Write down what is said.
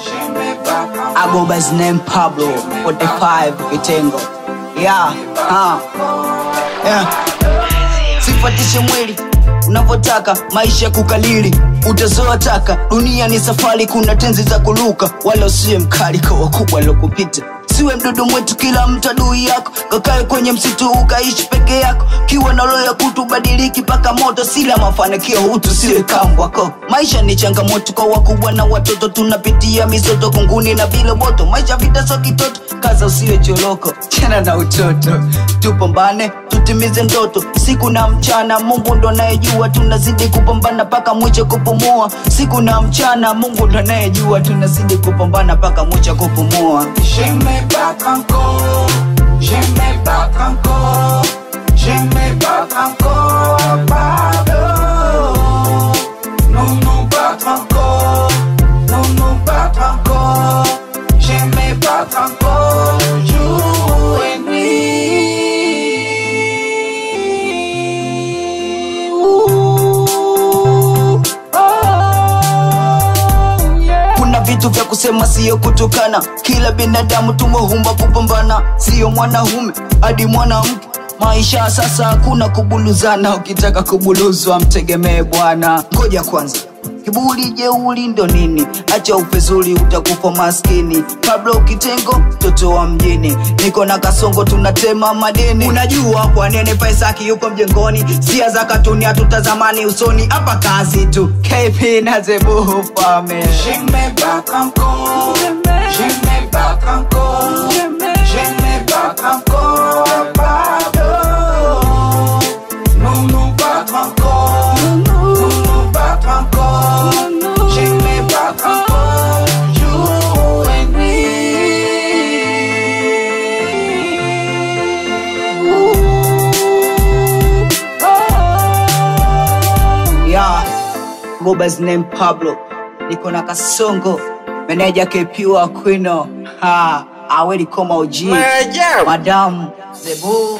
I go by his name Pablo, 45 Kitengo. Yeah, yeah. Sifatishe mwili unavotaka, maisha kukalili utazoa taka. Dunia ni safari, kuna tenzi za kuluka, wala usiwe mkali kwa wakubwa lokupita. Siwe mdudu mwetu, kila mtu adui yako. Kakae kwenye msitu ukaishi peke yako. Kiwa na roho ya kutubadiliki paka moto, sila mafanikio utu siwe kambwako. Maisha ni changamoto kwa wakubwa na watoto, tunapitia misoto kunguni na bila boto. Maisha vita so kitoto, kaza usiwe choloko, chana na utoto. Tupambane, tutimize ndoto, siku na mchana Mungu ndo anayejua. Tunazidi kupambana paka mwisho kupumua. Siku na mchana Mungu ndo anayejua. Tunazidi kupambana paka mwisho kupumua. J'aimais pas encore, j'aimais pas encore, j'aimais pas encore, pardon. Non, non, pas encore, non, non, pas encore, j'aimais pas encore, jour et nuit. Ooh, oh, yeah. Kuna vitu vya kusema siyo kutukana. Kila binadamu tumehumba kupambana, siyo mwanaume hadi mwanamke. Maisha sasa hakuna kubuluzana, ukitaka kubuluzwa mtegemee Bwana. Ngoja kwanza, kiburi jeuri ndo nini? Acha upezuri utakufa maskini. Pablo Kitengo, mtoto wa mjini. Niko na Kasongo tunatema madeni. Unajua kwa nene Faisaki yuko mjengoni? Sia za katuni hatutazamani usoni, hapa kazi tu. KP na Zebu fame. J'aimais pas encore, j'aimais pas encore, j'aimais pas encore, pardon. Non, non, pas encore, non, non, pas encore, j'aimais pas encore, jour et nuit. Ooh, oh, Yeah, go by his name Pablo. Niko na Kasongo, meneja KP wa Aquino. Aweli koma OG, Madam Zebu.